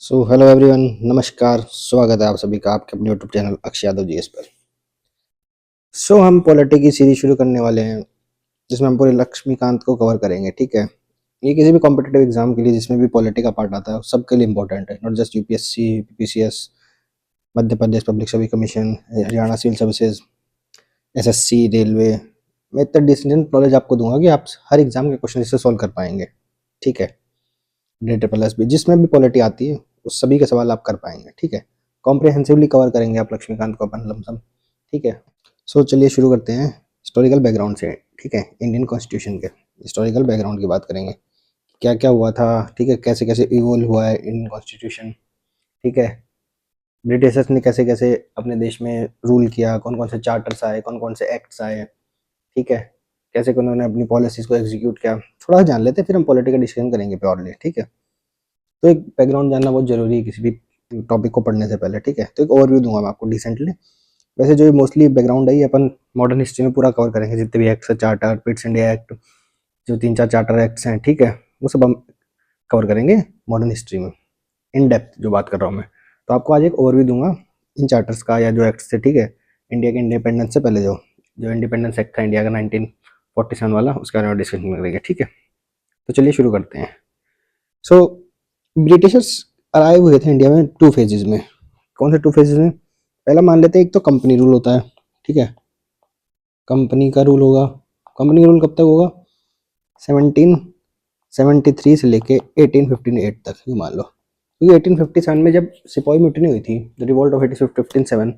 Hello everyone, नमस्कार। स्वागत है आप सभी का आपके अपने YouTube channel Akshay Yadav GS पर। हम पॉलिटी की सीरीज शुरू करने वाले हैं जिसमें हम पूरे लक्ष्मीकांत को कवर करेंगे। ठीक है, ये किसी भी कॉम्पिटिटिव एग्जाम के लिए जिसमें भी पॉलिटी का पार्ट आता है सबके लिए इंपॉर्टेंट है, not just UPSC, PCS, Madhya Pradesh public service commission, Haryana civil services, SSC, railway. मैं इतना डिसेंट नॉलेज आपको दूंगा कि आप हर एग्जाम के क्वेश्चन इससे सॉल्व कर पाएंगे। ठीक है, डेटा प्लस भी जिसमें भी पॉलिटी आती है उस सभी के सवाल आप कर पाएंगे। ठीक है, कॉम्प्रिहेंसिवली कवर करेंगे आप लक्ष्मीकांत को अपन लमसम। ठीक है, चलिए शुरू करते हैं हिस्टोरिकल बैकग्राउंड से। ठीक है, इंडियन कॉन्स्टिट्यूशन के हिस्टोरिकल बैकग्राउंड की बात करेंगे, क्या क्या हुआ था। ठीक है, कैसे कैसे इवोल्व हुआ है इंडियन कॉन्स्टिट्यूशन। ठीक है, ब्रिटिशर्स ने कैसे कैसे अपने देश में रूल किया, कौन कौन से चार्टर्स आए, कौन कौन से एक्ट्स आए। ठीक है, कैसे उन्होंने अपनी पॉलिसीज को एग्जीक्यूट किया, थोड़ा जान लेते हैं, फिर हम पॉलिटिकल डिसीजन करेंगे प्योरली। ठीक है, तो एक बैकग्राउंड जानना बहुत जरूरी है किसी भी टॉपिक को पढ़ने से पहले। ठीक है, तो एक ओवरव्यू दूंगा मैं आपको डिसेंटली। वैसे जो मोस्टली बैकग्राउंड है ये अपन मॉडर्न हिस्ट्री में पूरा कवर करेंगे, जितने भी एक्ट्स है, चार्टर, पिट्स इंडिया एक्ट, जो 3-4 चार्टर एक्ट्स हैं। ठीक है, वो सब हम कवर करेंगे मॉडर्न हिस्ट्री में, इन डेप्थ जो बात कर रहा हूँ मैं। तो आपको आज एक ओवरव्यू दूंगा इन चार्टर्स का या जो एक्ट्स थे। ठीक है, इंडिया के इंडिपेंडेंस से पहले जो जो इंडिपेंडेंस एक्ट था इंडिया का 1947 वाला, उसके बारे में डिस्कशन करेंगे। ठीक है, तो चलिए शुरू करते हैं। सो ब्रिटिशर्स अराइव हुए थे इंडिया में 2 फेजेस में। कौन से 2 फेजेस में? पहला मान लेते हैं, एक तो कंपनी रूल होता है। ठीक है, कंपनी का रूल होगा। कंपनी रूल कब तक होगा? 1773 से लेके 1858 तक, ये मान लो। क्योंकि 1857 में जब सिपाही म्यूटिनी हुई थी, द रिवॉल्ट ऑफ 1857,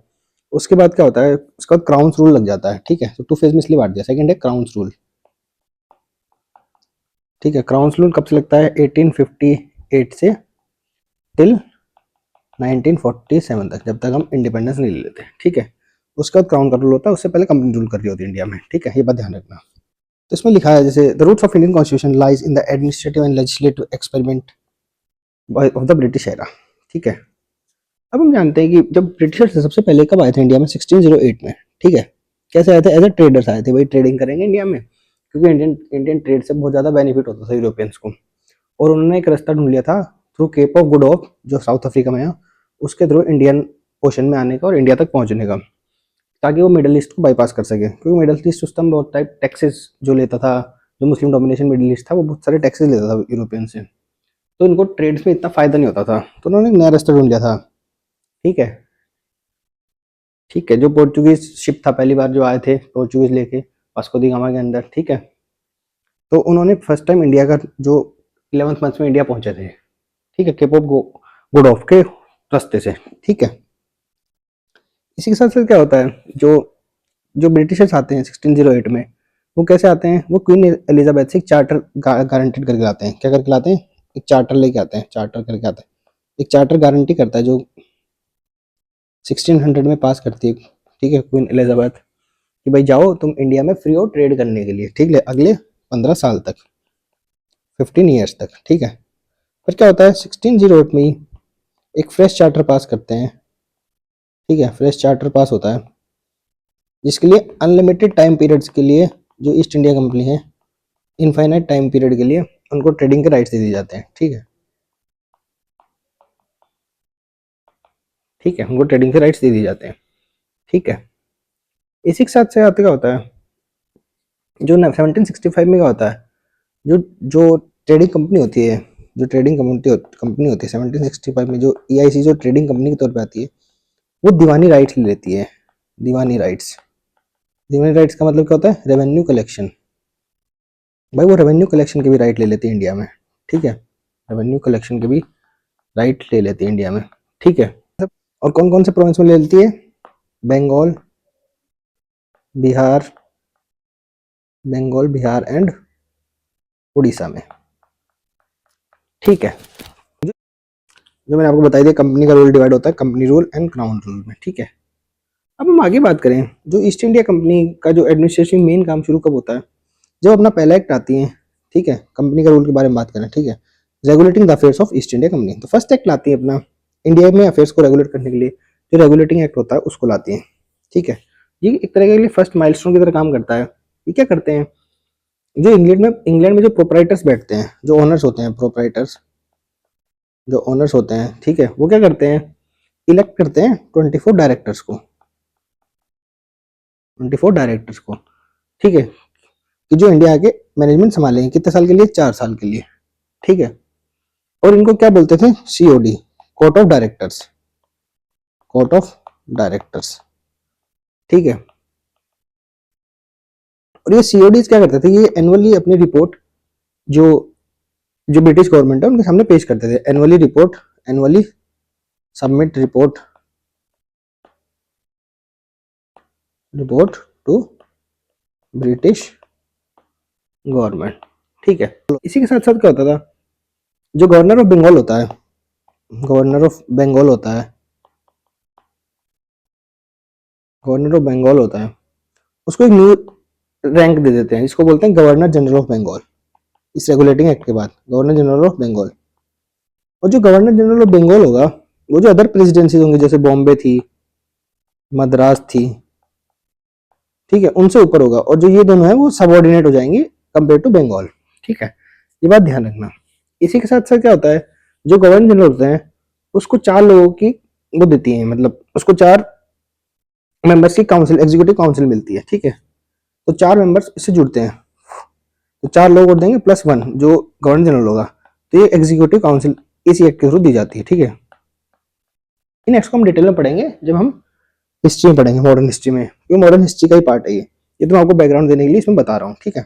उसके बाद क्या होता है, उसके बाद क्राउन रूल लग जाता है। ठीक है, तो 2 फेज में इसलिए बांट दिया। सेकंड है क्राउन रूल। ठीक है, क्राउन रूल कब से लगता है? 1858 से टिल 1947 तक, जब तक हम इंडिपेंडेंस नहीं ले लेते। ठीक है, उसका क्राउन का रूल होता है, उससे पहले कंपनी रूल कर रही होती है इंडिया में। ठीक है, ये बात ध्यान रखना। तो इसमें लिखा है जैसे the roots of Indian constitution lies in the administrative and legislative experiment of the British era. ठीक है, अब हम जानते हैं कि जब ब्रिटिशर्स सबसे पहले कब आए थे इंडिया में? 1608 में। ठीक है, कैसे आए थे? एज ए ट्रेडर्स आए थे, भाई ट्रेडिंग करेंगे इंडिया में, क्योंकि इंडियन इंडियन ट्रेड से बहुत ज़्यादा बेनिफिट होता था यूरोपियंस को। और उन्होंने एक रास्ता ढूंढ लिया था through Cape of Good Hope, जो साउथ अफ्रीका में है, उसके थ्रू इंडियन ओशन में आने का और इंडिया तक पहुंचने का, ताकि वो मिडल ईस्ट को बाईपास कर सके। क्योंकि मिडल ईस्ट सिस्टम बहुत टाइप टैक्सेस जो लेता था, जो मुस्लिम डोमिनेशन मिडल ईस्ट था, वो बहुत सारे टैक्सेस लेता था यूरोपियन से, तो इनको ट्रेड्स में इतना फायदा नहीं होता था। तो उन्होंने एक नया रास्ता ढूंढ लिया था। ठीक है, ठीक है, जो पोर्चुगीज शिप था, पहली बार जो आए थे पोर्चुगीज लेके वास्को दी गामा के अंदर। ठीक है, तो उन्होंने फर्स्ट टाइम इंडिया का जो 11th मंथ में इंडिया पहुंचे थे। ठीक है, केप ऑफ गुड ऑफ के रास्ते से। ठीक है, इसी के साथ साथ क्या होता है, जो जो ब्रिटिशर्स आते हैं 1608 में, वो कैसे आते हैं? वो क्वीन एलिजाबेथ से एक चार्टर गारंटेड करके लाते हैं। क्या करके लाते हैं? एक चार्टर लेके आते हैं, चार्टर करके आते हैं। एक चार्टर गारंटी करता है जो 1600 में पास करती है। ठीक है, क्वीन एलिजाबेथ, कि भाई जाओ तुम इंडिया में फ्री हो ट्रेड करने के लिए। ठीक है, अगले 15 साल तक, 15 ईयर्स तक। ठीक है, फिर क्या होता है, 1608 में ही एक फ्रेश चार्टर पास करते हैं। ठीक है, फ्रेश चार्टर पास होता है जिसके लिए अनलिमिटेड टाइम पीरियड्स के लिए जो ईस्ट इंडिया कंपनी है, इनफाइनाइट टाइम पीरियड के लिए उनको ट्रेडिंग के राइट्स दे दिए जाते हैं। ठीक है, ठीक है, उनको ट्रेडिंग के राइट्स दे दिए जाते हैं। ठीक है, इसी के साथ से आते क्या होता है, जो 1765 में क्या होता है, जो जो ट्रेडिंग कंपनी होती है, जो ट्रेडिंग कंपनी होती है 1765 में, जो ईआईसी जो ट्रेडिंग कंपनी के तौर पे आती है, वो दीवानी राइट्स ले लेती है। दीवानी राइट्स, दीवानी राइट्स का मतलब क्या होता है? Revenue collection. भाई वो रेवेन्यू कलेक्शन के भी राइट ले लेती है इंडिया में। ठीक है, रेवेन्यू कलेक्शन के भी राइट ले लेती है इंडिया में। ठीक है, और कौन कौन से प्रोविंस में ले लेती है? बंगाल, बिहार, बंगाल, बिहार एंड उड़ीसा में। ठीक है, जो मैंने आपको बताई थी, कंपनी का रूल डिवाइड होता है company rule and crown rule में। ठीक है, अब हम आगे बात करें, जो ईस्ट इंडिया कंपनी का जो एडमिनिस्ट्रेशन मेन काम शुरू कब होता है? जब अपना पहला एक्ट आती है। ठीक है, कंपनी का रूल के बारे में बात करें। ठीक है, regulating the affairs of east India company, तो फर्स्ट एक्ट लाती है अपना इंडिया में अफेयर्स को रेगुलेट करने के लिए, जो रेगुलेटिंग एक्ट होता है उसको लाती है। ठीक है, ये एक तरह के लिए फर्स्ट माइलस्टोन की तरह काम करता है। ये क्या करते हैं, जो इंग्लैंड में जो प्रोपराइटर्स बैठते हैं, जो ओनर्स होते हैं प्रोपराइटर्स, जो ओनर्स होते हैं, ठीक है, वो क्या करते हैं, इलेक्ट करते हैं 24 डायरेक्टर्स को, 24 डायरेक्टर्स को, ठीक है, कि जो इंडिया के मैनेजमेंट संभालेंगे कितने साल के लिए, 4 साल के लिए, ठीक है। और इनको क्या बोलते थे, COD, court of directors, court of directors, ठीक है। और ये सीओडीज क्या करते थे, ये एनुअली अपनी रिपोर्ट जो जो ब्रिटिश गवर्नमेंट है उनके सामने पेश करते थे, annually report, annually submit report, report to British government, ठीक है। इसी के साथ साथ क्या होता था, जो गवर्नर ऑफ बंगाल होता है, गवर्नर ऑफ बंगाल होता है, गवर्नर ऑफ बंगाल होता है, उसको एक न्यू रैंक दे देते हैं, इसको बोलते हैं गवर्नर जनरल ऑफ बंगाल, इस रेगुलेटिंग एक्ट के बाद गवर्नर जनरल ऑफ बंगाल। और जो गवर्नर जनरल ऑफ बंगाल होगा, वो जो अदर प्रेसिडेंसी होंगी, जैसे बॉम्बे थी, मद्रास थी, ठीक है, उनसे ऊपर होगा, और जो ये दोनों है वो सबऑर्डिनेट हो जाएंगे कंपेयर टू बंगाल, ठीक है, ये बात ध्यान रखना। इसी के साथ साथ क्या होता है, जो गवर्नर जनरल होते हैं उसको 4 लोगों की वो देती है, मतलब उसको 4 मेंबर्स की काउंसिल, एग्जीक्यूटिव काउंसिल मिलती है, ठीक है। तो 4 मेंबर्स इससे जुड़ते हैं, तो 4 लोग और देंगे प्लस 1 जो गवर्नर जनरल होगा, तो ये एग्जीक्यूटिव काउंसिल इसी एक्ट के थ्रू दी जाती है, ठीक है। इन एक्ट्स को हम डिटेल में पढ़ेंगे जब हम हिस्ट्री में पढ़ेंगे, मॉडर्न हिस्ट्री में, ये मॉडर्न हिस्ट्री का ही पार्ट है ये तो मैं आपको बैकग्राउंड देने के लिए इसमें बता रहा हूँ, ठीक है।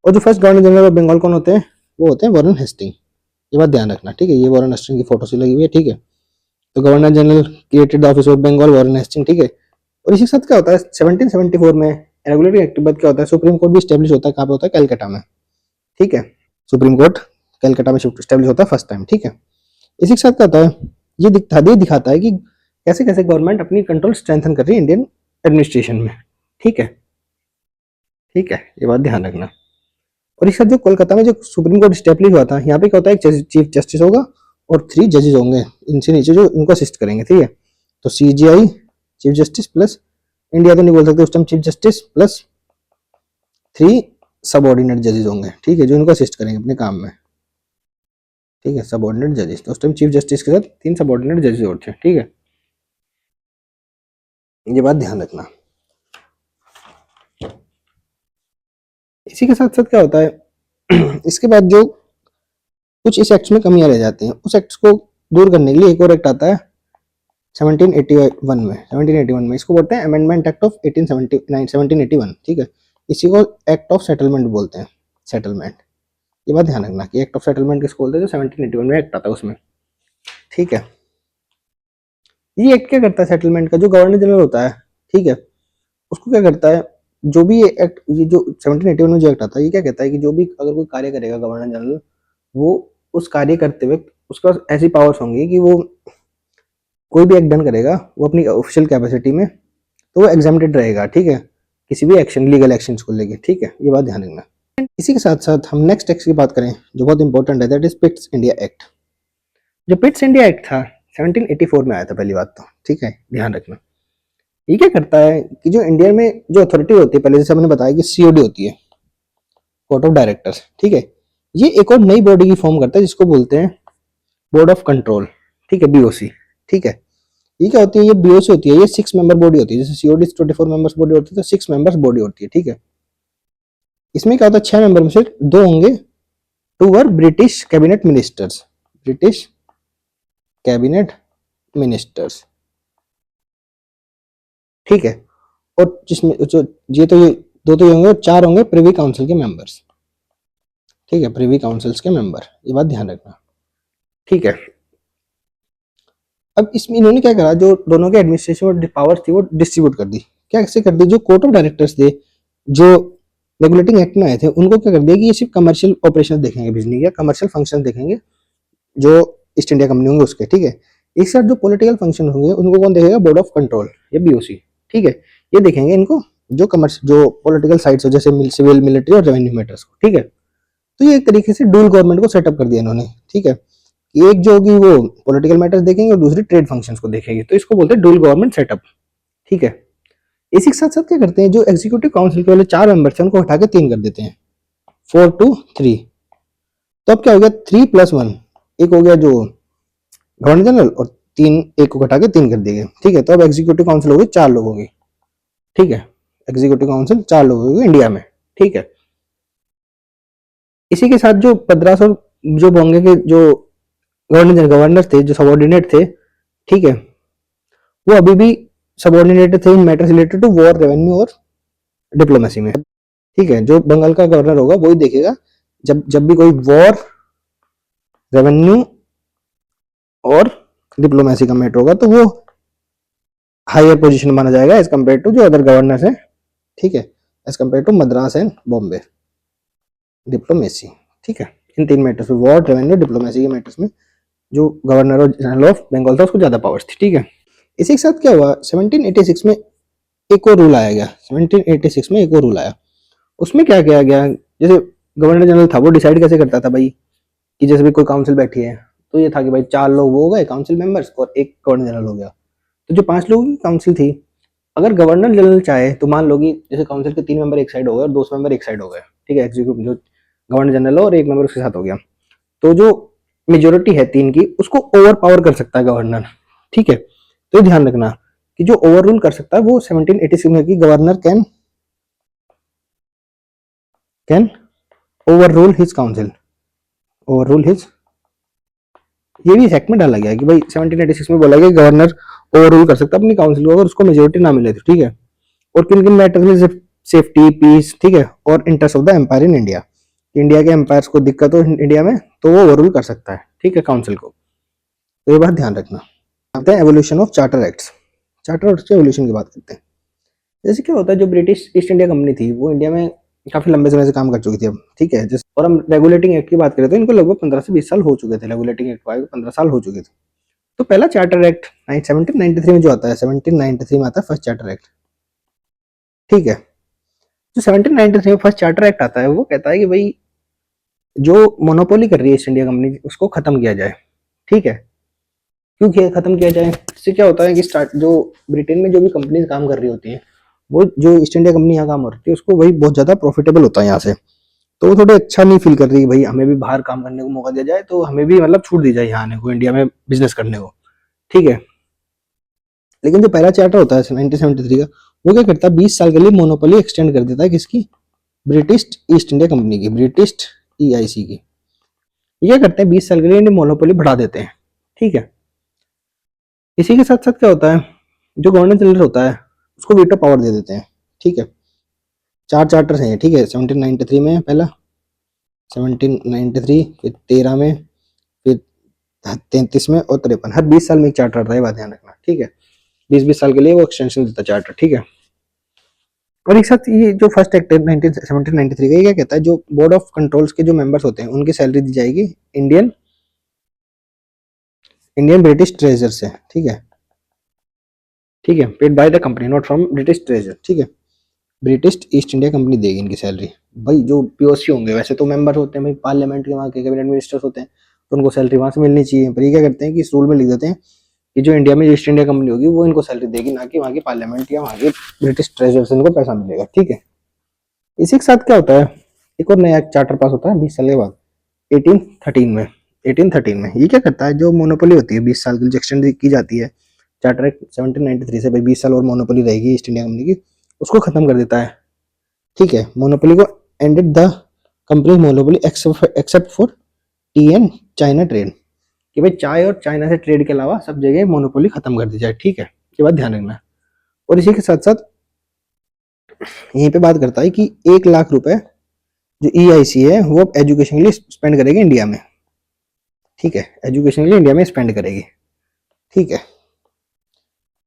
और जो first governor general of Bengal कौन होते हैं, वो होते हैं वॉरेन हेस्टिंग, ये बात ध्यान रखना, ठीक है, ये वॉरेन हेस्टिंग की फोटो से लगी हुई है, ठीक है। तो governor general created the office of Bengal, Warren Hasting, ठीक है। और इसी के साथ क्या होता है, 1774 में रेगुलेटरी एक्ट के बाद क्या होता है, सुप्रीम कोर्ट भी स्टेब्लिश होता है, कहाँ पे होता है, कलकत्ता में, ठीक है। सुप्रीम कोर्ट कलकत्ता में स्टेब्लिश होता है फर्स्ट टाइम, ठीक है। इसी के साथ क्या होता है, ये दिखाता है कि कैसे कैसे गवर्नमेंट अपनी कंट्रोल स्ट्रेंथन कर रही है इंडियन एडमिनिस्ट्रेशन में, ठीक है, ठीक है, ये बात ध्यान रखना। और इसके साथ जो कोलकाता में जो सुप्रीम कोर्ट स्टेब्लिश हुआ था, यहाँ पे क्या होता है, एक चीफ जस्टिस होगा और 3 जजेस होंगे इनसे नीचे जो इनको असिस्ट करेंगे, ठीक है। तो CGI chief justice plus, India तो नहीं बोल सकते उस time, chief justice plus 3 subordinate जजेस होंगे, ठीक है, जो इनको असिस्ट करेंगे अपने काम में, ठीक है, सबऑर्डिनेट जजेस। तो उस टाइम चीफ जस्टिस के साथ 3 सबऑर्डिनेट जजेस और थे, ठीक है, ये बात ध्यान रखना। इसी के साथ साथ क्या होता है इसके बाद जो कुछ इस एक्ट में कमियां रह जाती हैं, उस एक्ट को दूर करने के लिए एक और एक्ट आता है 1781 में, इसको बोलते हैं अमेंडमेंट एक्ट ऑफ 1781, ठीक है। इसी को एक्ट ऑफ सेटलमेंट बोलते हैं, सेटलमेंट, ये बात ध्यान रखना कि एक्ट ऑफ सेटलमेंट किसको बोलते हैं, जो 1781 में एक्ट आता है उसमें, ठीक है। ये एक्ट क्या करता है, सेटलमेंट का जो गवर्नर जनरल होता है, ठीक है, उसको क्या करता है, जो भी ये एक्ट, ये जो 1781 में जो एक्ट आता है, ये क्या कहता है कि जो भी अगर कोई कार्य करेगा गवर्नर जनरल, वो उस कार्य करते हुए उसका ऐसी पावर्स होंगी कि वो कोई भी एक्ट डन करेगा वो अपनी ऑफिशियल कैपेसिटी में, तो वो एग्जामिटेड रहेगा, ठीक है, किसी भी एक्शन, लीगल एक्शंस को लेके, ठीक है, ये बात ध्यान रखना। इसी के साथ साथ हम नेक्स्ट एक्ट की बात करें जो बहुत इंपॉर्टेंट है, that is Pitt's India act. जो पिट्स इंडिया एक्ट था 1784 में आया था पहली बात तो, ठीक है, ध्यान रखना। ये क्या करता है कि जो इंडिया में जो अथॉरिटी होती है, पहले जैसे हमने बताया कि सीओडी होती है, कोर्ट ऑफ डायरेक्टर्स, ठीक है, ये एक और नई बॉडी की फॉर्म करता है जिसको बोलते हैं बोर्ड ऑफ कंट्रोल, ठीक है, बीओसी, ठीक है। ये क्या होती है, ये बीओसी होती है, ये 6 मेंबर बॉडी होती है, जैसे सीओडी 24 मेंबर्स बॉडी होती है, तो 6 मेंबर्स बॉडी होती है, ठीक है। इसमें क्या होता है, 6 मेंबर में से 2 होंगे, 2 were British cabinet ministers, British cabinet ministers, ठीक है। और जिसमें जो ये तो ये 2 तो ये होंगे, 4 होंगे प्रिवी काउंसिल के मेंबर्स, ठीक है, प्रिवी काउंसिल्स के मेंबर, ये बात ध्यान रखना, ठीक है। अब इसमें इन्होंने क्या करा, जो दोनों के एडमिनिस्ट्रेशन पावर्स थी वो डिस्ट्रीब्यूट कर दी, क्या कैसे कर दी, जो कोर्ट ऑफ डायरेक्टर्स थे जो रेगुलेटिंग एक्ट में आए थे, उनको क्या कर दिया कि ये सिर्फ कमर्शियल ऑपरेशन देखेंगे, बिजनेस या कमर्शियल फंक्शन देखेंगे जो ईस्ट इंडिया कंपनी होंगे उसके, ठीक है। एक साथ जो पॉलिटिकल फंक्शन होंगे उनको कौन देखेगा, बोर्ड ऑफ कंट्रोल या बीओसी, ठीक है, ये देखेंगे इनको जो जो पॉलिटिकल साइड्स हो, जैसे सिविल, मिलिट्री और रेवेन्यू मैटर्स को, ठीक है। तो ये एक तरीके से डुअल गवर्नमेंट को सेटअप कर दिया इन्होंने, ठीक है, कि एक जो होगी वो पॉलिटिकल मैटर्स देखेंगे और दूसरी ट्रेड फंक्शंस को देखेगी, तो इसको बोलते हैं डुअल गवर्नमेंट सेटअप, ठीक है। इसी के साथ साथ क्या करते हैं, जो एग्जीक्यूटिव काउंसिल के वाले 4 मेंबर्स हैं उनको हटा के 3 कर देते हैं, 4 to 3। तो अब क्या हो गया, 3 + 1, एक हो गया जो गवर्नर जनरल और तीन, एक को घटा के 3 कर दिए गए, ठीक है। तो अब एग्जीक्यूटिव काउंसिल होगी 4 लोगों की, ठीक है। एग्जीक्यूटिव काउंसिल 4 लोगों की इंडिया में, ठीक है। इसी के साथ जो 1500 जो बोंगे के जो गवर्नर थे, जो सबॉर्डिनेट थे, ठीक है, वो अभी भी सबॉर्डिनेटेड थे in matters related to war, revenue और डिप्लोमेसी में, ठीक है। जो बंगाल का गवर्नर होगा वही देखेगा जब जब भी कोई वॉर, रेवेन्यू और डिप्लोमेसी का मैटर होगा, तो वो हायर पोजीशन माना जाएगा एज कम्पेयर टू जो अदर गवर्नर्स हैं, ठीक है, as compare to Madras and Bombay diplomacy, ठीक है। इन 3 मैटर्स में, वॉर, रेवेन्यू, डिप्लोमेसी के मैटर्स में जो गवर्नर और जनरल ऑफ बंगाल था उसको ज्यादा पावर्स थी, ठीक है। इसी के साथ क्या हुआ, 1786 में एक और रूल आया गया। 1786 में एक और रूल आया, उसमें क्या किया गया, जैसे गवर्नर जनरल था वो डिसाइड कैसे करता था भाई, कि जैसे भी कोई काउंसिल बैठी है तो ये था कि भाई 4 लोग वो हो गए काउंसिल मेंबर्स और एक गवर्नर जनरल हो गया, तो जो 5 लोगों की काउंसिल थी, अगर गवर्नर जनरल चाहे तो मान लो कि जैसे काउंसिल के 3 मेंबर एक साइड हो गए और 2 मेंबर एक साइड हो गए, ठीक है, एग्जीक्यूटिव जो गवर्नर जनरल और एक मेंबर उसके साथ हो गया, तो जो मेजोरिटी है 3 की उसको ओवर पावर कर सकता है गवर्नर, ठीक है। तो ये ध्यान रखना कि जो ओवर रूल कर सकता है वो 1786 में की governor can over rule his council, over rule his, ये भी एक्ट में डाला गया है कि भाई 1786 में बोला गया गवर्नर ओवर रूल कर सकता है अपनी काउंसिल को अगर उसको मेजोरिटी ना मिले तो, ठीक है। और किन किन मैटर्स में, सेफ्टी, पीस, ठीक है, और interest of the empire in India, India के एम्पायर्स को दिक्कत हो इंडिया में तो वो ओवर रूल कर सकता है, ठीक है, काउंसिल को। तो ये बात ध्यान रखना। आते हैं evolution of charter acts. Charter acts के एवोल्यूशन की बात करते हैं। जैसे क्या होता है, जो ब्रिटिश ईस्ट इंडिया कंपनी थी वो इंडिया में काफी लंबे समय से काम कर चुकी थी अब, ठीक है। जैसे और हम रेगुलेटिंग एक्ट की बात करें तो इनको लगभग 15 से 20 साल हो चुके थे, रेगुलेटिंग एक्ट को 15 साल हो चुके थे। तो पहला चार्टर एक्ट 1793 में जो आता है, 1793 में आता है फर्स्ट चार्टर एक्ट, ठीक है। जो 1793 में फर्स्ट चार्टर एक्ट आता है वो कहता है कि भाई जो मोनोपोली कर रही है ईस्ट इंडिया कंपनी उसको खत्म किया जाए, ठीक है। क्यों खत्म किया जाए, इससे क्या होता है कि स्टार्ट जो ब्रिटेन में जो भी कंपनीज काम कर रही होती है वो जो ईस्ट इंडिया कंपनी यहाँ काम हो रही है उसको वही बहुत ज्यादा प्रॉफिटेबल होता है यहाँ से, तो वो थोड़े अच्छा नहीं फील कर रही है भाई हमें भी बाहर काम करने को मौका दिया जाए, तो हमें भी मतलब छूट दी जाए यहाँ आने को, इंडिया में बिजनेस करने को, ठीक है। लेकिन जो पहला चार्टर होता है 1973 का, वो क्या करता है 20 साल के लिए मोनोपोली एक्सटेंड कर देता है, किसकी, ब्रिटिश ईस्ट इंडिया कंपनी की, ब्रिटिश ईआईसी की। ये क्या करते हैं 20 साल के लिए मोनोपोली बढ़ा देते हैं, ठीक है। इसी के साथ साथ क्या होता है, जो गवर्नर जनरल होता है उसको वीटो पावर दे देते हैं, ठीक है। 4 चार्टर्स हैं, ठीक है, 1793 में पहला, 1793, फिर 13 में, फिर 33 में और 53, हर 20 साल में एक चार्टर आता है, बात ध्यान रखना, ठीक है। 20-20 साल के लिए वो एक्सटेंशन देता है चार्टर, ठीक है। और एक साथ ये जो फर्स्ट एक्ट है 1793 का, ये क्या कहता है, जो बोर्ड ऑफ कंट्रोल्स के जो मेंबर्स होते हैं उनकी सैलरी दी जाएगी इंडियन इंडियन ब्रिटिश ट्रेजर से, ठीक है, ठीक है, paid by the company not from British treasure, ठीक है। ब्रिटिश ईस्ट इंडिया कंपनी देगी इनकी सैलरी, भाई जो पीओसी होंगे वैसे तो मेंबर होते हैं भाई पार्लियामेंट के, वहाँ के कैबिनेट मिनिस्टर्स होते हैं, तो उनको सैलरी वहां से मिलनी चाहिए, पर ये क्या करते हैं कि इस रूल में लिख देते हैं कि जो इंडिया में ईस्ट इंडिया कंपनी होगी वो इनको सैलरी देगी, ना कि वहाँ की पार्लियामेंट या वहाँ के ब्रिटिश ट्रेजर से इनको पैसा मिलेगा, ठीक है। इसी के साथ क्या होता है, एक और नया चार्टर पास होता है 20 साल के बाद, 1813 में। 1813 में ये क्या करता है, जो मोनोपोली होती है 20 साल की एक्सटेंड की जाती है चार्टर एक्ट 1793 से, भाई 20 साल और मोनोपोली रहेगी ईस्ट इंडिया कंपनी की, उसको खत्म कर देता है, ठीक है। मोनोपोली को ended the company monopoly except for T and China trade, कि भाई चाय और चाइना से ट्रेड के अलावा सब जगह मोनोपोली खत्म कर दी जाए, ठीक है, ये बात ध्यान रखना। और इसी के साथ साथ यहीं पे बात करता है कि 1 लाख रुपए जो ईआईसी है वो अब एजुकेशन के लिए स्पेंड करेगी इंडिया में, ठीक है, एजुकेशन के लिए इंडिया में स्पेंड करेगी, ठीक है।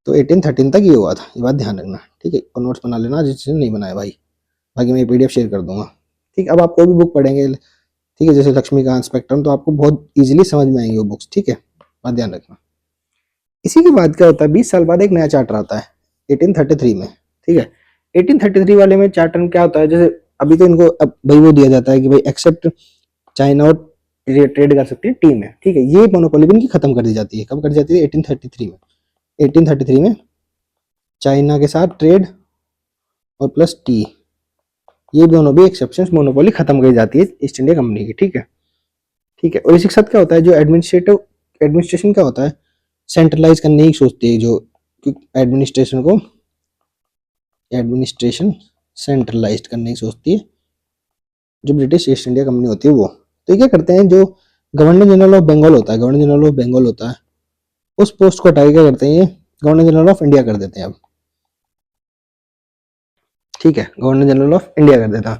तो 1813 तक ये हुआ था, ये बात ध्यान रखना, ठीक है। और नोट्स बना लेना जिसने नहीं बनाया भाई, बाकी मैं पीडीएफ शेयर कर दूंगा, ठीक। अब आप कोई भी बुक पढ़ेंगे, ठीक है, जैसे लक्ष्मीकांत स्पेक्ट्रम, तो आपको बहुत इजीली समझ में आएंगी वो बुक्स, ठीक है, बात ध्यान रखना। इसी के बाद क्या होता है, 20 साल बाद एक नया चार्टर आता है 1833 में, ठीक है। 1833 वाले में चार्टर में क्या होता है, जैसे अभी तो इनको अब भाई वो दिया जाता है कि भाई एक्सेप्ट चाइना और ट्रेड कर सकती है टी में, ठीक है। ये मोनोपोली भी इनकी खत्म कर दी जाती है, कब कर दी जाती है 1833 में। 1833 में चाइना के साथ ट्रेड और प्लस टी, ये दोनों भी एक्सेप्शंस मोनोपोली खत्म कर दी जाती है ईस्ट इंडिया कंपनी की, ठीक है, ठीक है। और इसी के साथ क्या होता है, जो एडमिनिस्ट्रेशन क्या होता है, सेंट्रलाइज करने की सोचती है जो एडमिनिस्ट्रेशन सेंट्रलाइज्ड करने की सोचती है जो ब्रिटिश ईस्ट इंडिया कंपनी होती है वो। तो ये क्या करते हैं, जो गवर्नर जनरल ऑफ बंगाल होता है, गवर्नर जनरल ऑफ बंगाल होता है, उस पोस्ट को हटा के क्या करते हैं, ये गवर्नर जनरल ऑफ इंडिया कर देते हैं अब। ठीक है, गवर्नर जनरल ऑफ इंडिया कर देता।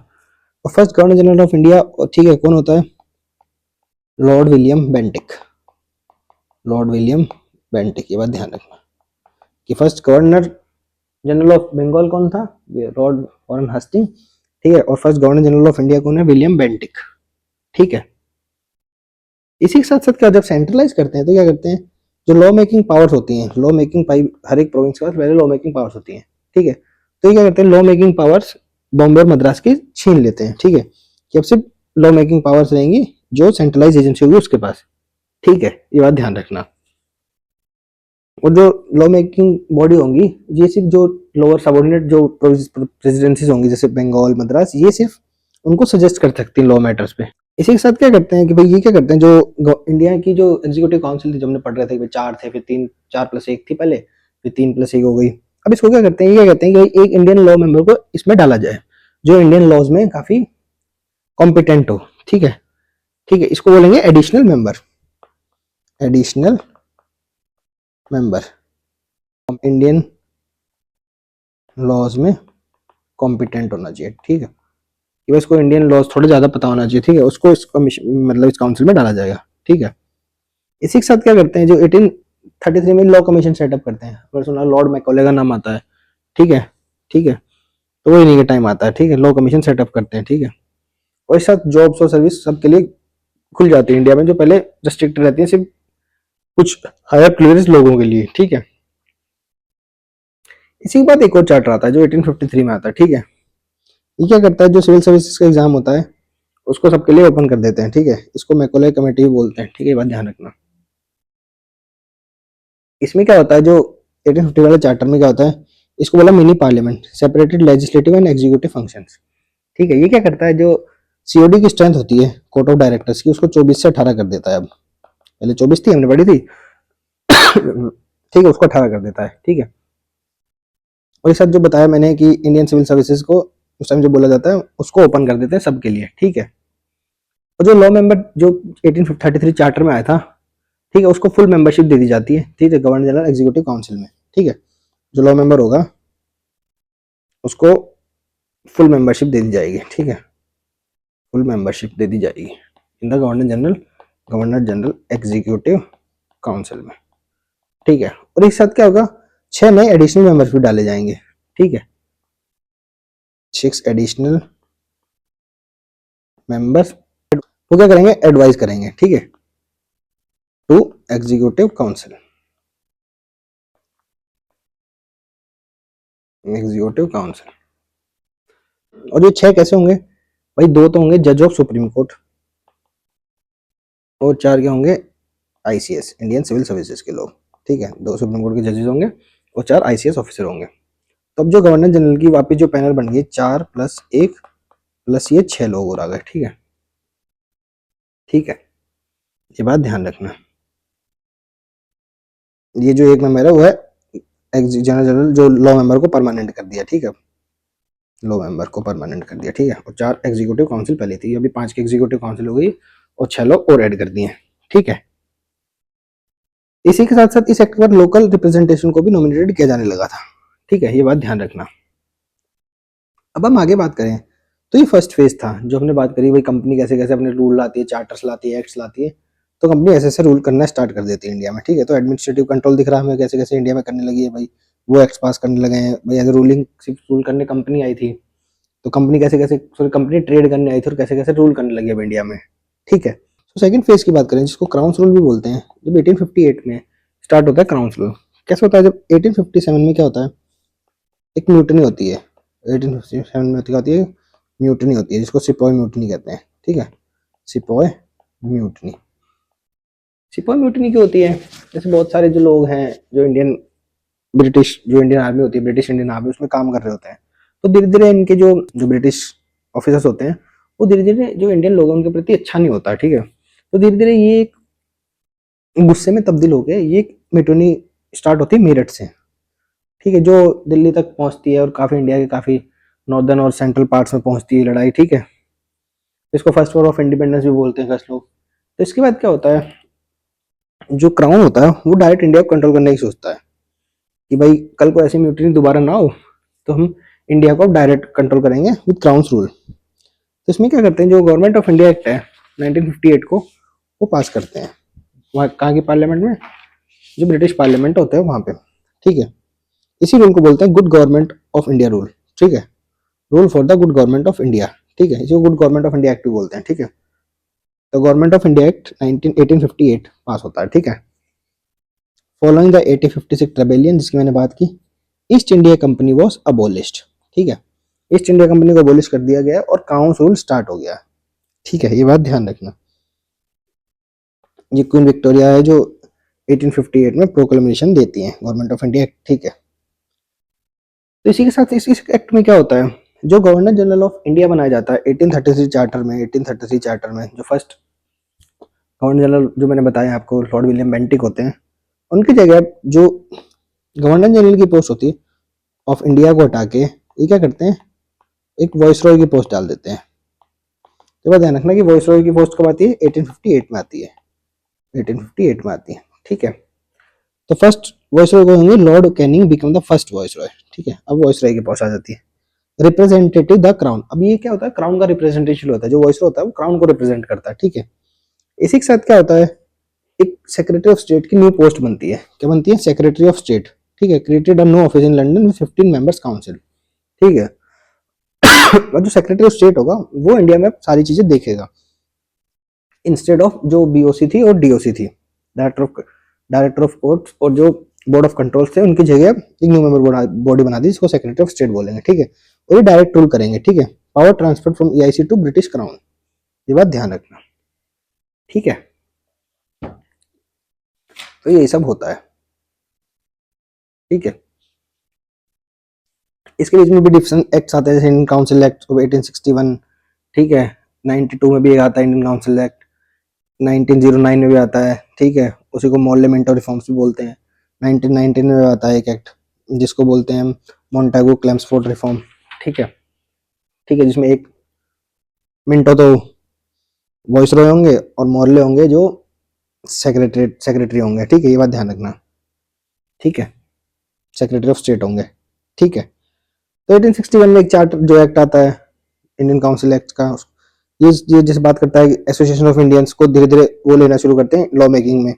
और first governor general of India, ठीक है, कौन होता है, lord William Bentinck. Lord William Bentinck, ये बात ध्यान रखना कि first governor general of Bengal कौन था, लॉर्ड वॉरेन हस्टिंग। ठीक है, और first governor general of India कौन है, विलियम बेंटिक। ठीक है, इसी के साथ साथ क्या, जब सेंट्रलाइज करते हैं तो क्या करते हैं, जो लॉ मेकिंग पावर्स होती हैं, लॉ मेकिंग हर एक प्रोविंस के पास पहले लॉ मेकिंग पावर्स होती हैं। ठीक है, तो ये क्या करते हैं, लॉ मेकिंग पावर्स बॉम्बे और मद्रास की छीन लेते हैं। ठीक है, कि अब सिर्फ लॉ मेकिंग पावर्स रहेंगी जो सेंट्रलाइज एजेंसी होगी उसके पास। ठीक है, ये बात ध्यान रखना। और जो लॉ मेकिंग बॉडी होंगी, ये सिर्फ जो लोअर सबऑर्डिनेट जो प्रेसिडेंसीज होंगी जैसे बंगाल मद्रास, ये सिर्फ उनको सजेस्ट कर सकती हैं लॉ मैटर्स पे। इसी के साथ क्या करते हैं कि भाई ये क्या करते हैं, जो इंडिया की जो एग्जीक्यूटिव काउंसिल थी, जो हमने पढ़ रहे थे कि 4 थे, फिर 3, 4+1 थी पहले, फिर 3+1 हो गई। अब इसको क्या करते हैं, ये क्या कहते हैं कि एक इंडियन लॉ मेंबर को इसमें डाला जाए जो इंडियन लॉज में काफी कॉम्पिटेंट हो। ठीक है, ठीक है, इसको बोलेंगे additional member. Additional member Indian laws में कॉम्पिटेंट होना चाहिए। ठीक है, कि इसको इंडियन लॉज थोड़ा ज्यादा पता होना चाहिए। ठीक है, उसको मतलब इस काउंसिल में डाला जाएगा। ठीक है, इसी के साथ क्या करते हैं, जो 1833 में लॉ कमीशन सेटअप करते हैं, अगर सुना लॉर्ड मैकॉले का नाम आता है। ठीक है, ठीक है, तो वो इन्हीं के टाइम आता है। ठीक है, लॉ कमीशन सेटअप करते हैं। ठीक है, और इस साथ जॉब्स और सर्विस सबके लिए खुल जाती है इंडिया में, जो पहले रिस्ट्रिक्ट रहती है सिर्फ कुछ हायर क्लियरेंस लोगों के लिए। ठीक है, इसी के बाद एक और चार्टर आता है जो 1853 में आता है। ठीक है, ये क्या करता है, जो सिविल सर्विसेज का एग्जाम होता है उसको सबके लिए ओपन कर देते हैं। ठीक है, इसको मैकॉले कमेटी भी बोलते हैं। ठीक है, ये बात ध्यान रखना। इसमें क्या होता है, जो 1850 वाले चार्टर में क्या होता है, इसको बोला mini parliament, separated legislative and executive functions. ठीक है, ये क्या करता है, जो सीओडी की स्ट्रेंथ होती है कोर्ट ऑफ डायरेक्टर्स की, उसको 24 से 18 कर देता है। अब पहले 24 थी, हमने पढ़ी थी। ठीक है, उसको 18 कर देता है। ठीक है, और इस साथ जो बताया मैंने कि इंडियन सिविल सर्विसेज को उस टाइम जो बोला जाता है उसको ओपन कर देते हैं सबके लिए। ठीक है, और जो लॉ मेंबर जो 1833 चार्टर में आया था, ठीक है, उसको फुल मेंबरशिप दे दी जाती है। ठीक है, गवर्नर जनरल एग्जीक्यूटिव काउंसिल में। ठीक है, जो लॉ मेंबर होगा उसको फुल मेंबरशिप दे दी जाएगी। ठीक है, फुल मेंबरशिप दे दी जाएगी in the governor general executive council में। ठीक है, और इस साथ क्या होगा, 6 नए एडिशनल मेंबर्स भी डाले जाएंगे। ठीक है, 6 एडिशनल मेंबर्स वो क्या करेंगे, एडवाइस करेंगे। ठीक है, to executive council. Executive council, और ये 6 कैसे होंगे भाई, 2 तो होंगे जज ऑफ सुप्रीम कोर्ट, और 4 क्या होंगे, आईसीएस इंडियन सिविल सर्विसेज के लोग। ठीक है, 2 सुप्रीम कोर्ट के जजेस होंगे और 4 आईसीएस ऑफिसर होंगे। तो अब जो गवर्नर जनरल की वापिस जो पैनल बन गई, 4+1 प्लस ये 6 लोग और आ गए। ठीक है, ठीक है, ये बात ध्यान रखना। ये जो एक मेंबर है वो है जनरल जो लॉ मेंबर को परमानेंट कर दिया। ठीक है, लॉ मेंबर को परमानेंट कर दिया। ठीक है, और 4 एग्जीक्यूटिव काउंसिल पहले थी, अभी 5 की एग्जीक्यूटिव काउंसिल हो गई और 6 लोग और ऐड कर दिए। ठीक है, इसी के साथ साथ इस एक्ट पर लोकल रिप्रेजेंटेशन को भी नॉमिनेटेड किया जाने लगा था। ठीक है, ये बात ध्यान रखना। अब हम आगे बात करें तो ये फर्स्ट फेज था जो हमने बात करी, भाई कंपनी कैसे कैसे अपने रूल लाती है, चार्टर्स लाती है, एक्ट्स लाती है, तो कंपनी ऐसे ऐसे रूल करना स्टार्ट कर देती है इंडिया में। ठीक है, तो एडमिनिस्ट्रेटिव कंट्रोल दिख रहा है हमें कैसे कैसे इंडिया में करने लगी है भाई, वो एक्ट्स पास करने लगे हैं भाई। एज रूलिंग सिर्फ रूल करने कंपनी आई थी, तो कंपनी कैसे कैसे कंपनी ट्रेड करने आई थी और कैसे कैसे रूल करने लगी अब इंडिया में। ठीक है, तो सेकंड फेज की बात करें जिसको क्राउन रूल भी बोलते हैं, जब 1858 में स्टार्ट होता है क्राउन रूल। कैसे होता है, जब 1857 में क्या होता है, एक म्यूटनी होती है। 1857 में क्या होती है, म्यूटनी होती है जिसको सिपॉय म्यूटनी कहते हैं। ठीक है, सिपॉय म्यूटनी। सिपॉय म्यूटनी क्यों होती है, जैसे बहुत सारे जो लोग हैं जो इंडियन आर्मी होती है, ब्रिटिश इंडियन आर्मी, उसमें काम कर रहे होते हैं, तो धीरे धीरे इनके जो जो ब्रिटिश ऑफिसर्स होते हैं वो धीरे धीरे जो इंडियन लोग हैं उनके प्रति अच्छा नहीं होता। ठीक है, तो धीरे धीरे ये गुस्से में तब्दील हो गए। ये मिटुनी स्टार्ट होती है मेरठ से, ठीक है, जो दिल्ली तक पहुंचती है और काफी इंडिया के काफी नॉर्दर्न और सेंट्रल पार्ट्स में पहुंचती है लड़ाई, ठीक है। इसको फर्स्ट वॉर ऑफ इंडिपेंडेंस भी बोलते हैं कुछ लोग। तो इसके बाद क्या होता है, जो क्राउन होता है वो डायरेक्ट इंडिया को कंट्रोल करने की सोचता है कि भाई कल को ऐसी म्यूटनी दोबारा ना हो, तो हम इंडिया को डायरेक्ट कंट्रोल करेंगे विद क्राउन रूल। तो इसमें क्या करते हैं, जो गवर्नमेंट ऑफ इंडिया एक्ट है 1958 को वो पास करते हैं, वहाँ कहाँ की पार्लियामेंट में, जो ब्रिटिश पार्लियामेंट होता है वहाँ पे, ठीक है। इसी रूल को बोलते हैं good government of India rule, ठीक है, rule for the good government of India, ठीक है, इसे good government of India act भी बोलते हैं, ठीक है। तो गवर्नमेंट ऑफ इंडिया एक्ट 1858 पास होता है, ठीक है। फॉलोइंग द 1856 रेबेलियन जिसकी मैंने बात की, east India company was abolished, ठीक है, ईस्ट इंडिया कंपनी को अबोलिश कर दिया गया और काउंस रूल स्टार्ट हो गया, ठीक है, ये बात ध्यान रखना। ये क्वीन विक्टोरिया है जो 1858 में प्रोक्लेमेशन देती है गवर्नमेंट ऑफ इंडिया एक्ट, ठीक है। तो इसी के साथ इस एक्ट में क्या होता है, जो गवर्नर जनरल ऑफ इंडिया बनाया जाता है 1833 चार्टर में, 1833 चार्टर में जो फर्स्ट गवर्नर जनरल जो मैंने बताया आपको लॉर्ड विलियम बेंटिक होते हैं, उनकी जगह जो गवर्नर जनरल की पोस्ट होती है ऑफ इंडिया को हटा के ये क्या करते हैं, एक वॉइस रॉय की पोस्ट डाल देते हैं। तो बात ध्यान रखना कि वॉइस रॉय की पोस्ट कब आती है, 1858 में आती है, 1858 में आती है, ठीक है। तो फर्स्ट वॉइस रॉय को होंगे Lord Canning become the first voice Roy, ठीक है। अब वॉइस रॉय की पोस्ट आ जाती है रिप्रेजेंटेटिव द क्राउन। अब ये क्या होता है, क्राउन का रिप्रेजेंटेशन होता है, जो वॉइस रॉय होता है वो क्राउन को रिप्रेजेंट करता है, ठीक है। इसी के साथ क्या होता है, एक सेक्रेटरी ऑफ स्टेट की न्यू पोस्ट बनती है, क्या बनती है, सेक्रेटरी ऑफ स्टेट, ठीक है, created a new office in London with 15 members council, ठीक है। और जो सेक्रेटरी ऑफ स्टेट होगा वो इंडिया में सारी चीजें देखेगा, इंस्टेड ऑफ जो बीओसी थी और डीओसी थी, डायरेक्टर ऑफ कोर्ट्स और जो बोर्ड ऑफ कंट्रोल थे, उनकी जगह एक न्यू मेंबर बॉडी बना दी जिसको सेक्रेटरी ऑफ स्टेट बोलेंगे, ठीक है। और ये डायरेक्ट रूल करेंगे, ठीक है, power transfer from EIC to British crown, ये बात ध्यान रखना, ठीक है। तो यही सब होता है, ठीक है। इसके बीच में भी डिफरेंट एक्ट्स आते हैं, जैसे इंडियन काउंसिल एक्ट ऑफ 1861, ठीक है, 92 में भी एक आता है इंडियन काउंसिल एक्ट, 1909 में भी आता है, ठीक है, उसी को मोरले मिंटो रिफॉर्म्स भी बोलते हैं। 1919 में आता है एक एक्ट जिसको बोलते हैं मोंटागो क्लेम्सफोर्ड रिफॉर्म, ठीक है, ठीक है, जिसमें एक मिंटो तो वॉइस रॉय होंगे और मोरले होंगे जो सेक्रेटरी होंगे, ठीक है, ये बात ध्यान रखना, ठीक है, सेक्रेटरी ऑफ स्टेट होंगे, ठीक है। तो 1861 में एक चार्टर जो एक्ट आता है इंडियन काउंसिल एक्ट का, ये जैसे बात करता है एसोसिएशन ऑफ इंडियंस को धीरे धीरे वो लेना शुरू करते हैं लॉ मेकिंग में,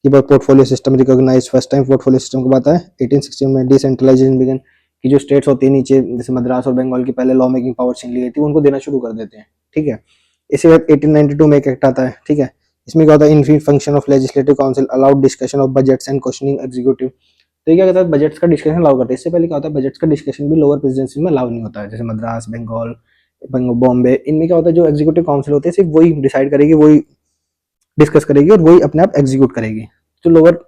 कि portfolio system recognise, first time portfolio system की बात है 1860 में, डिसेंट्रलाइजेशन बिगन, कि जो स्टेट्स होती है नीचे जैसे मद्रास और बंगाल की पहले लॉ मेकिंग पावर छीन ली गई थी, उनको देना शुरू कर देते हैं, ठीक है। इसी बाद 1892 में एक एक्ट आता है, ठीक है, इसमें क्या होता है, in function of legislative council allowed discussion of budgets and questioning executive. तो ये क्या कहता है, बजट्स का डिस्कशन अलाउ करते हैं। इससे पहले क्या होता है, बजट्स का डिस्कशन भी लोअर प्रेसिडेंसी में अलाउ नहीं होता है, जैसे मद्रास, बंगाल, बॉम्बे, इनमें क्या होता है, जो एग्जीक्यूटिव काउंसिल होते हैं सिर्फ वही डिसाइड करेगी, वही डिस्कस करेगी और वही अपने आप एग्जीक्यूट करेगी। जो लोअर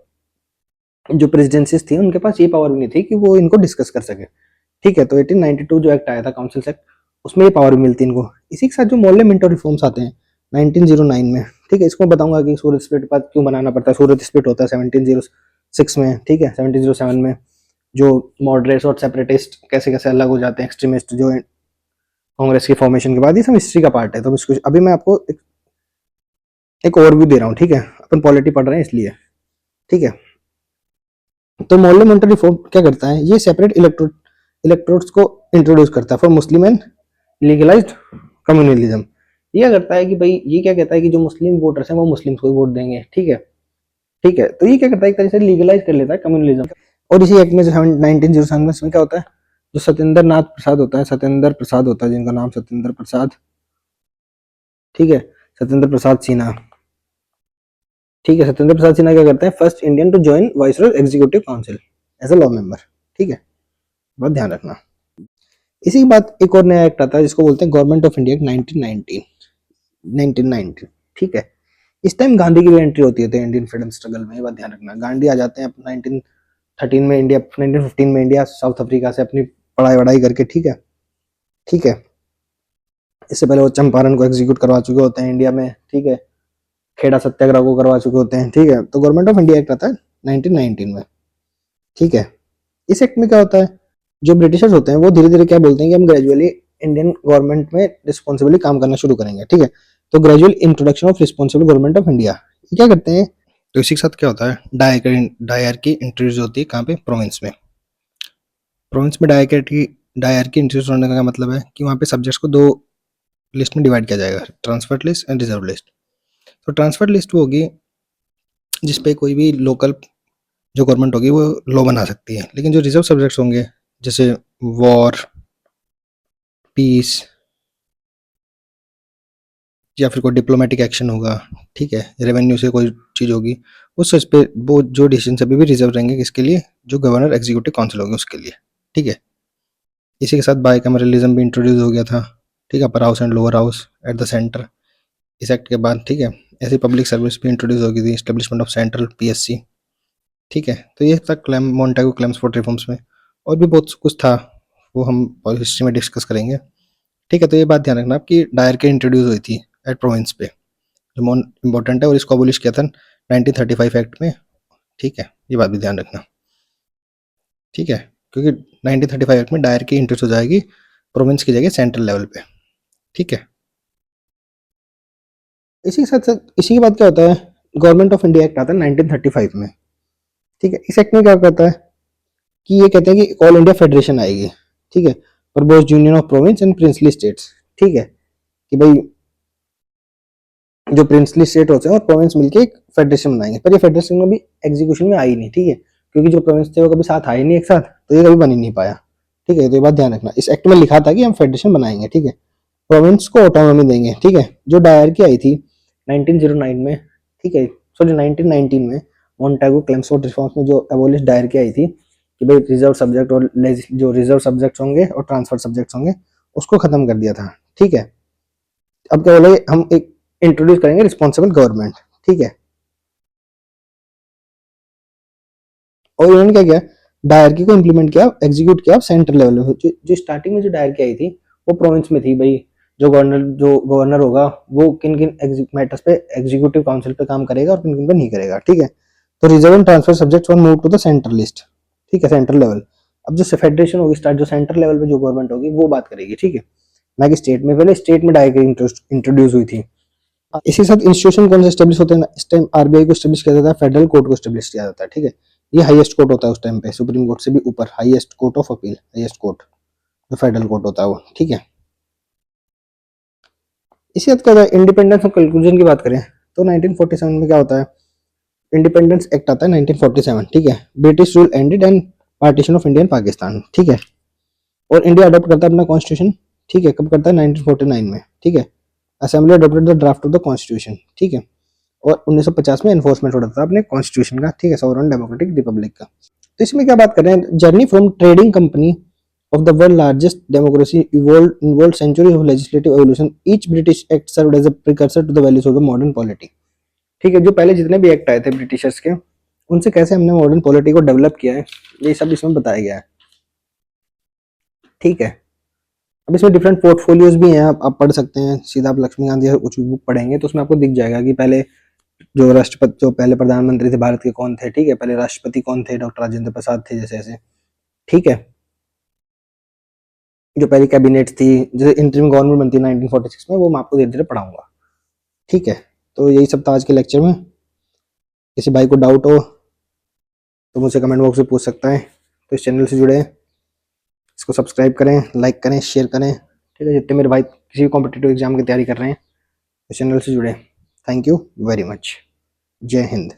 जो प्रेसिडेंसीज थी उनके पास ये पावर भी नहीं थी कि वो इनको डिस्कस कर सके, ठीक है। तो 1892 जो एक्ट आया था काउंसिल एक्ट, उसमें ये पावर भी मिलती है इनको। इसी के साथ जो मोरले मिंटो रिफॉर्म्स आते हैं 1909 में, ठीक है, इसको बताऊंगा कि सूरत स्प्लिट पर क्यों बनाना पड़ता है। सूरत स्प्लिट होता है 1706 में, ठीक है, 1707 में, जो मॉडरेट्स और सेपरेटिस्ट कैसे कैसे अलग हो जाते हैं, एक्सट्रीमिस्ट जो कांग्रेस की फॉर्मेशन के बाद, ये सब हिस्ट्री का पार्ट है। तो इसको अभी मैं आपको एक ओवरव्यू दे रहा हूँ, ठीक है, अपन पॉलिटी पढ़ रहे हैं इसलिए, ठीक है। तो मोरले मिंटो रिफॉर्म क्या करता है, ये सेपरेट इलेक्ट्रोड्स को इंट्रोड्यूस करता है for Muslim and legalised communalism. ये क्या करता है कि भाई, ये क्या कहता है कि जो मुस्लिम वोटर्स हैं वो मुस्लिम्स को वोट देंगे, ठीक है, ठीक है। तो ये क्या करता है, एक तरह से लीगलाइज कर लेता है कम्युनलिज्म। और इसी एक्ट में 1907 में इसमें क्या होता है, जो सत्येंद्र नाथ प्रसाद होता है, सत्येंद्र प्रसाद होता है जिनका नाम सत्येंद्र प्रसाद, ठीक है, सत्येंद्र प्रसाद सिन्हा, ठीक है, सत्येंद्र प्रसाद सिन्हा क्या करते हैं, first Indian to join viceroy executive council as a law member, ठीक है, बहुत ध्यान रखना। इसी के बाद एक और नया एक्ट आता है जिसको बोलते हैं गवर्नमेंट ऑफ इंडिया 1919, ठीक है। इस टाइम गांधी की भी एंट्री होती है इंडियन फ्रीडम स्ट्रगल में, ये बात ध्यान रखना। गांधी आ जाते हैं 1913 में इंडिया, 1915 में इंडिया साउथ अफ्रीका से अपनी पढ़ाई वढ़ाई करके, ठीक है, ठीक है। इससे पहले वो चंपारण को एग्जीक्यूट करवा चुके होते हैं इंडिया में, ठीक है, खेड़ा सत्याग्रह को करवा चुके होते हैं, ठीक है। तो गवर्नमेंट ऑफ इंडिया एक्ट आता है 1919 में, ठीक है। इस एक्ट में क्या होता है, जो ब्रिटिशर्स होते हैं वो धीरे धीरे क्या बोलते हैं कि हम ग्रेजुअली इंडियन गवर्नमेंट में रिस्पॉन्सिबली काम करना शुरू करेंगे, ठीक है। तो gradual introduction of responsible government of India, ये क्या करते हैं, तो इसी के साथ क्या होता है, डायरकी इंट्रोड्यूस होती है कहाँ पे, प्रोविंस में। प्रोविंस में डायरकी इंट्रोड्यूस होने का मतलब है कि वहाँ पे सब्जेक्ट्स को दो लिस्ट में डिवाइड किया जाएगा, transferred list and reserve list. तो ट्रांसफर्ड लिस्ट वो होगी जिसपे कोई भी लोकल जो गवर्नमेंट होगी वो लॉ बना सकती है, लेकिन जो रिजर्व सब्जेक्ट्स होंगे जैसे वॉर, पीस या फिर कोई डिप्लोमेटिक एक्शन होगा, ठीक है, रेवेन्यू से कोई चीज़ होगी, उस पे वो जो डिसीजन अभी भी रिजर्व रहेंगे किसके लिए, जो गवर्नर एग्जीक्यूटिव काउंसिल होगी उसके लिए, ठीक है। इसी के साथ बाइकैमरलिज्म भी इंट्रोड्यूस हो गया था, ठीक है, upper house and lower house at the centre इस एक्ट के बाद, ठीक है। ऐसी पब्लिक सर्विस भी इंट्रोड्यूस हो गई थी, एस्टेब्लिशमेंट ऑफ सेंट्रल पीएससी, ठीक है। तो ये था मोंटेगो क्लेम्सफोर्ड रिफॉर्म्स में, और भी बहुत कुछ था, वो हम हिस्ट्री में डिस्कस करेंगे, ठीक है। तो ये बात ध्यान रखना आपकी डायरकी इंट्रोड्यूस हुई थी एट प्रोविंस पे, जो मोस्ट इंपॉर्टेंट है, और इसको अबोलिश किया था 1935 एक्ट में, ठीक है। ये बात भी ध्यान रखना, ठीक है, क्योंकि 1935 एक्ट में डायरकी इंट्रोड्यूस हो जाएगी प्रोविंस की जगह सेंट्रल लेवल पे, ठीक है। इसी के साथ साथ इसी के बाद क्या होता है, गवर्नमेंट ऑफ इंडिया एक्ट आता है 1935 में, ठीक है। इस एक्ट में क्या कहता है कि ये कहते हैं कि ऑल इंडिया फेडरेशन आएगी, ठीक है, proposed union of province and princely states, ठीक है, कि भाई जो प्रिंसली स्टेट होते हैं और प्रोविंस मिलके एक फेडरेशन बनाएंगे, पर ये फेडरेशन में भी एग्जीक्यूशन में आई नहीं, ठीक है, क्योंकि जो प्रोविंस थे वो कभी साथ आए नहीं एक साथ, तो ये कभी बन ही नहीं पाया, ठीक है। तो ये बात ध्यान रखना, इस एक्ट में लिखा था कि हम फेडरेशन बनाएंगे, ठीक है, प्रोविंस को ऑटोनॉमी देंगे, ठीक है। जो डायरकी आई थी 1909 में, ठीक है, सॉरी 1919 में मोंटेगो क्लेम्सफोर्ड रिफॉर्म्स में जो एबोलिश डायरकी आई थी कि भाई रिजर्व सब्जेक्ट और जो रिजर्व सब्जेक्ट्स होंगे और ट्रांसफर सब्जेक्ट्स होंगे उसको खत्म कर दिया था, ठीक है। अब क्या बोले, हम एक इंट्रोड्यूस करेंगे रिस्पॉन्सिबल गवर्नमेंट, ठीक है। और इन्होंने क्या किया, डायरकी को इम्प्लीमेंट किया, एग्जीक्यूट किया सेंट्रल लेवल में। जो स्टार्टिंग में जो डायरकी आई थी वो प्रोविंस में थी, भाई जो गवर्नर होगा वो किन किन मैटर्स पे एग्जीक्यूटिव काउंसिल पे काम करेगा और किन किन पे नहीं करेगा, ठीक है। तो reserve and transfer subjects were move to the central list, ठीक है, सेंट्रल लेवल। अब जो फेडरेशन होगी स्टार्ट, जो सेंट्रल लेवल पे जो गवर्नमेंट होगी वो बात करेगी, ठीक है, ना कि स्टेट में। पहले स्टेट में डायरेक्ट इंट्रोड्यूस हुई थी। इसी के साथ इंस्टीट्यूशन कौन से एस्टेब्लिश होते हैं, इस टाइम आरबीआई को एस्टेब्लिश किया जाता है, फेडरल कोर्ट को एस्टेब्लिश किया जाता है, ठीक है। ये हाईएस्ट कोर्ट होता है उस टाइम पे, सुप्रीम कोर्ट से भी ऊपर, highest court of appeal, highest court जो फेडरल कोर्ट होता है वो, ठीक है। इसी बात क्या होता है, इंडिपेंडेंस और कंक्लूजन की बात करें तो 1947 में क्या होता है, इंडिपेंडेंस एक्ट आता है 1947, ठीक है। British rule ended and partition of Indian Pakistan, ठीक है। और इंडिया अडॉप्ट करता है अपना कॉन्स्टिट्यूशन, ठीक है, कब करता है, 1949 में, ठीक है। Assembly adopted the draft of the constitution, ठीक है। और 1950 में एनफोर्समेंट हो रहा था अपने कॉन्स्टिट्यूशन का, ठीक है, सॉवरेन डेमोक्रेटिक रिपब्लिक का। तो इसमें क्या बात कर रहे हैं, journey from trading company of the world largest democracy involved centuries of legislative evolution. Each British act served as a precursor to the values of the modern polity. ठीक है, जो पहले जितने भी एक्ट आए थे ब्रिटिशर्स के, उनसे कैसे हमने मॉडर्न पॉलिटी को डेवलप किया है, ये सब इसमें बताया गया है, ठीक है। अब इसमें डिफरेंट पोर्टफोलियोज भी हैं, आप पढ़ सकते हैं, सीधा आप लक्ष्मीकांत या कुछ भी बुक पढ़ेंगे तो उसमें आपको दिख जाएगा कि पहले जो राष्ट्रपति, जो पहले प्रधानमंत्री थे भारत के कौन थे, ठीक है, पहले राष्ट्रपति कौन थे, डॉक्टर राजेंद्र प्रसाद थे, जैसे ऐसे, ठीक है। जो पहली कैबिनेट थी, जैसे इंटरिम गवर्नमेंट बनती है 1946 में, वो मैं आपको धीरे धीरे पढ़ाऊंगा, ठीक है। तो यही सब था आज के लेक्चर में। किसी भाई को डाउट हो तो मुझसे कमेंट बॉक्स में पूछ सकता है। तो इस चैनल से जुड़े, इसको सब्सक्राइब करें, लाइक करें, शेयर करें, ठीक है। जितने मेरे भाई किसी भी कॉम्पिटिटिव एग्जाम की तैयारी कर रहे हैं इस चैनल से जुड़े। Thank you very much. जय हिंद।